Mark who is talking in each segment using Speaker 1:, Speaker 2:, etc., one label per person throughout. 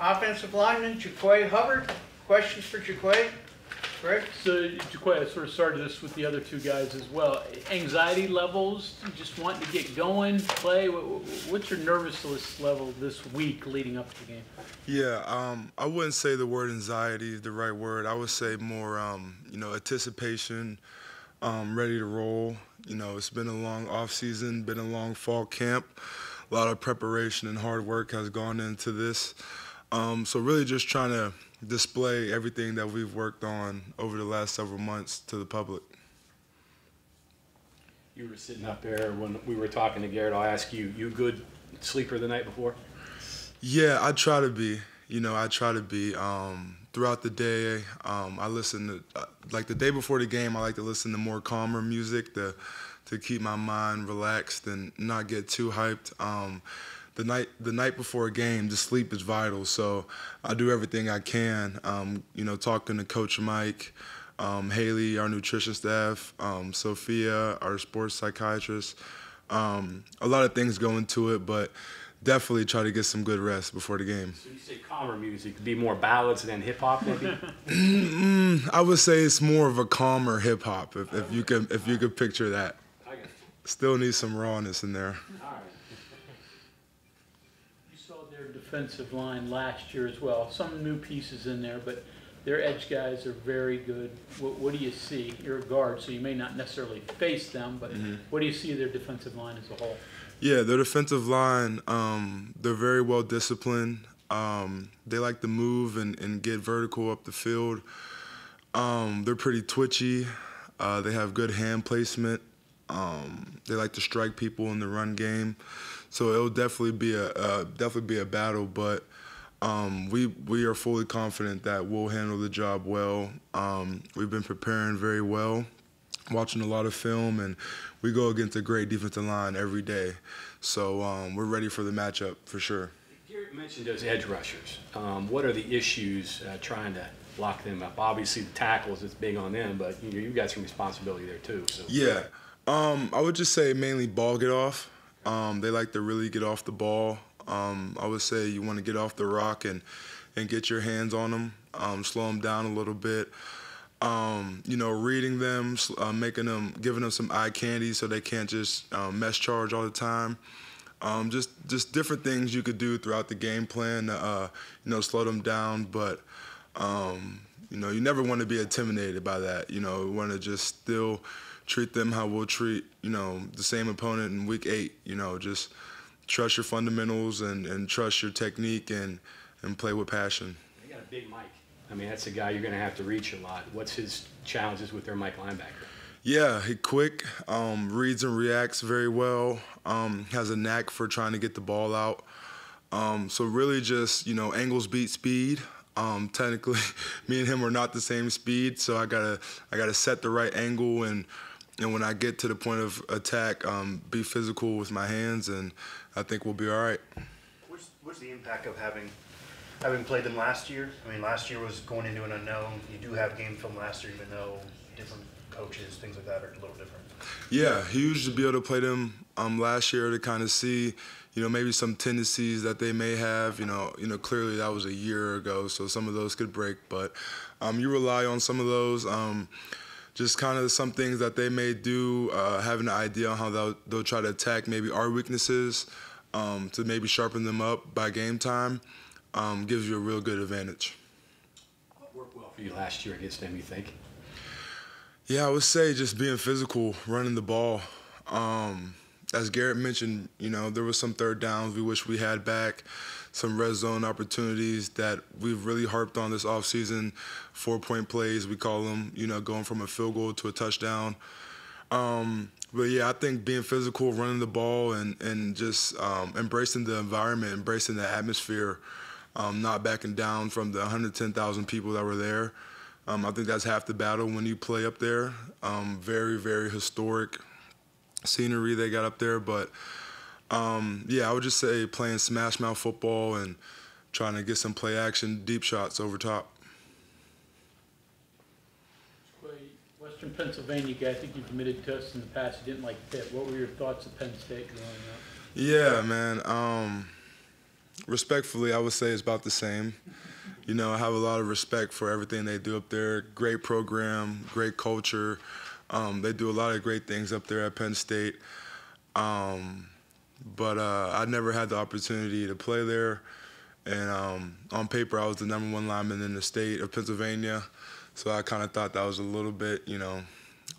Speaker 1: offensive lineman, Ja'Quay Hubbard. Questions for Ja'Quay? Greg?
Speaker 2: So, Ja'Quay, I sort of started this with the other two guys as well. Anxiety levels, just wanting to get going, play. What's your nervousness level this week leading up to the game?
Speaker 3: Yeah, I wouldn't say the word anxiety is the right word. I would say more, anticipation, ready to roll. It's been a long off season, been a long fall camp. A lot of preparation and hard work has gone into this. So really just trying to display everything that we've worked on over the last several months to the public.
Speaker 4: You were sitting up there when we were talking to Garrett. I'll ask you, you a good sleeper the night before?
Speaker 3: Yeah, I try to be. I try to be. Throughout the day, I listen to, like the day before the game, I like to listen to more calmer music to keep my mind relaxed and not get too hyped. The night before a game, the sleep is vital, so I do everything I can. Talking to Coach Mike, Haley, our nutrition staff, Sophia, our sports psychiatrist. A lot of things go into it, but definitely try to get some good rest before the game.
Speaker 4: So you say calmer music, be more ballads than hip hop, maybe?
Speaker 3: I would say it's more of a calmer hip hop, if you could picture that.
Speaker 4: I guess.
Speaker 3: Still needs some rawness in there.
Speaker 4: All right.
Speaker 2: You saw their defensive line last year as well. Some new pieces in there, but their edge guys are very good. What do you see? You're a guard, so you may not necessarily face them, but what do you see of their defensive line as a whole?
Speaker 3: Yeah, their defensive line, they're very well disciplined. They like to move and get vertical up the field. They're pretty twitchy. They have good hand placement. They like to strike people in the run game. So it'll definitely be a battle, but we are fully confident that we'll handle the job well. We've been preparing very well, watching a lot of film, and we go against a great defensive line every day. So we're ready for the matchup for sure.
Speaker 4: Garrett mentioned those edge rushers. What are the issues trying to lock them up? Obviously, the tackles, it's big on them, but you've got some responsibility there too. So.
Speaker 3: Yeah, I would just say mainly ball get off. They like to really get off the ball. I would say you want to get off the rock and get your hands on them, slow them down a little bit. Reading them, giving them some eye candy so they can't just mesh charge all the time. Just different things you could do throughout the game plan to, slow them down. But, you never want to be intimidated by that. You want to just still treat them how we'll treat, the same opponent in week 8. Just trust your fundamentals and trust your technique and play with passion.
Speaker 4: You got a big Mike. I mean, that's a guy you're going to have to reach a lot. What's his challenges with their Mike linebacker?
Speaker 3: Yeah, he's quick, reads and reacts very well, has a knack for trying to get the ball out. So really just, angles beat speed. Technically, me and him are not the same speed, so I gotta set the right angle and when I get to the point of attack, be physical with my hands, and I think we'll be all right.
Speaker 5: What's the impact of having played them last year? I mean, last year was going into an unknown. You do have game film last year, even though different coaches, things like that are a little different.
Speaker 3: Yeah, huge to be able to play them last year to kind of see, maybe some tendencies that they may have. Clearly that was a year ago, so some of those could break. But you rely on some of those. Just kind of some things that they may do, having an idea on how they'll try to attack maybe our weaknesses to maybe sharpen them up by game time. Gives you a real good advantage.
Speaker 4: What worked well for you last year against them, you think?
Speaker 3: Yeah, I would say just being physical, running the ball. As Garrett mentioned, there was some third downs we wish we had back, some red zone opportunities that we've really harped on this offseason, 4-point plays, we call them, going from a field goal to a touchdown. But yeah, I think being physical, running the ball, and just embracing the environment, embracing the atmosphere, not backing down from the 110,000 people that were there. I think that's half the battle when you play up there. Very, very historic scenery they got up there. But, yeah, I would just say playing smash mouth football and trying to get some play action, deep shots over top.
Speaker 2: Western Pennsylvania guy, I think you've admitted to us in the past you didn't like Pitt. What were your thoughts of Penn State growing up?
Speaker 3: Yeah, man. Respectfully, I would say it's about the same. You know, I have a lot of respect for everything they do up there. Great program, great culture. They do a lot of great things up there at Penn State. But I never had the opportunity to play there. And on paper, I was the #1 lineman in the state of Pennsylvania. So I kind of thought that was a little bit, you know,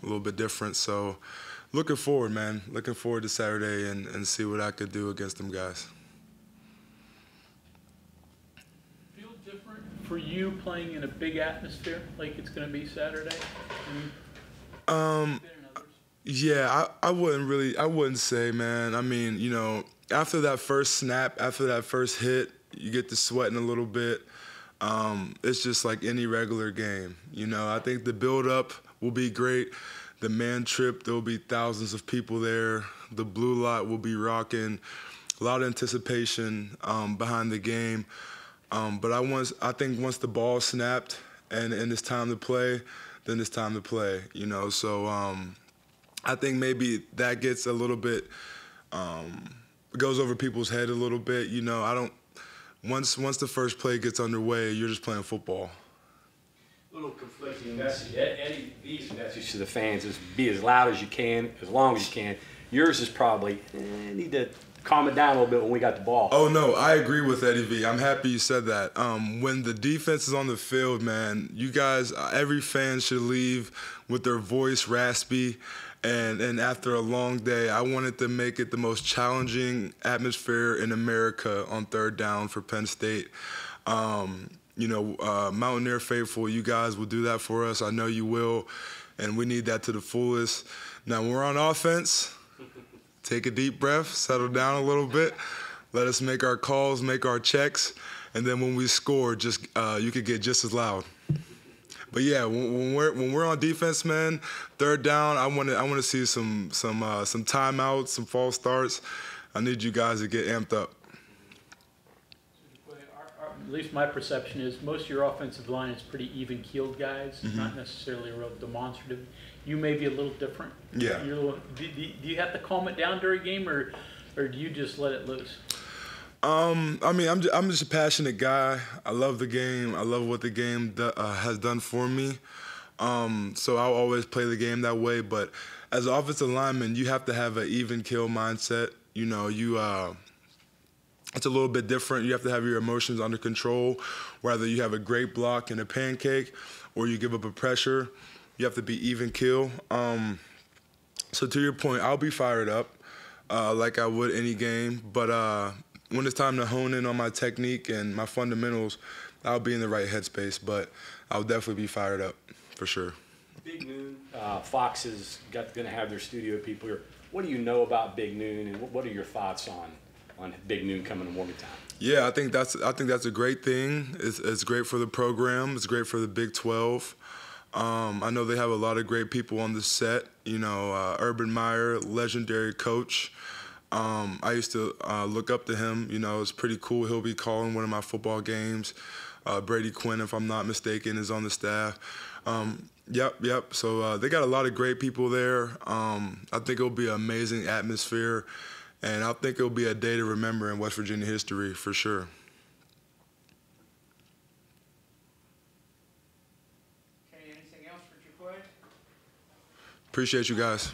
Speaker 3: a little bit different. So looking forward, man. Looking forward to Saturday and see what I could do against them guys.
Speaker 2: Feel different for you playing in a big atmosphere like it's going to be Saturday?
Speaker 3: Yeah, I wouldn't say, man. I mean, you know, after that first snap, after that first hit, you get to sweating a little bit. It's just like any regular game. You know, I think the build-up will be great. The man trip, there will be thousands of people there. The blue lot will be rocking. A lot of anticipation behind the game. But I think once the ball snapped and it's time to play, then it's time to play. You know, so I think maybe that gets a little bit goes over people's head a little bit. You know, once the first play gets underway, you're just playing football.
Speaker 4: A little conflicting message. Eddie V's message to the fans is be as loud as you can, as long as you can. Yours is probably, need to calm it down a little bit when we got the ball.
Speaker 3: Oh, no, I agree with Eddie V. I'm happy you said that. When the defense is on the field, man, you guys, every fan should leave with their voice raspy. And after a long day, I wanted to make it the most challenging atmosphere in America on third down for Penn State. You know, Mountaineer faithful, you guys will do that for us. I know you will, and we need that to the fullest. Now, when we're on offense, take a deep breath, settle down a little bit, let us make our calls, make our checks, and then when we score, just you could get just as loud. But yeah, when we're on defense, man, third down, I want to see some timeouts, some false starts. I need you guys to get amped up.
Speaker 2: At least my perception is most of your offensive line is pretty even-keeled guys, not necessarily real demonstrative. You may be a little different.
Speaker 3: Yeah.
Speaker 2: Do you have to calm it down during a game, or do you just let it loose?
Speaker 3: I mean, I'm just a passionate guy. I love the game. I love what the game has done for me. So I'll always play the game that way. But as an offensive lineman, you have to have an even kill mindset. You know, it's a little bit different. You have to have your emotions under control. Whether you have a great block and a pancake, or you give up a pressure, you have to be even kill. So to your point, I'll be fired up like I would any game. But when it's time to hone in on my technique and my fundamentals, I'll be in the right headspace, but I'll definitely be fired up for sure.
Speaker 4: Big Noon, Fox is going to have their studio people here. What do you know about Big Noon, and what are your thoughts on Big Noon coming to Morgantown? Yeah,
Speaker 3: I think that's a great thing. It's great for the program. It's great for the Big 12. I know they have a lot of great people on the set. You know, Urban Meyer, legendary coach. I used to look up to him. You know, it's pretty cool. He'll be calling one of my football games. Brady Quinn, if I'm not mistaken, is on the staff. Yep. So they got a lot of great people there. I think it'll be an amazing atmosphere, and I think it'll be a day to remember in West Virginia history for sure.
Speaker 1: Okay, anything else for Ja'Quay?
Speaker 3: Appreciate you guys.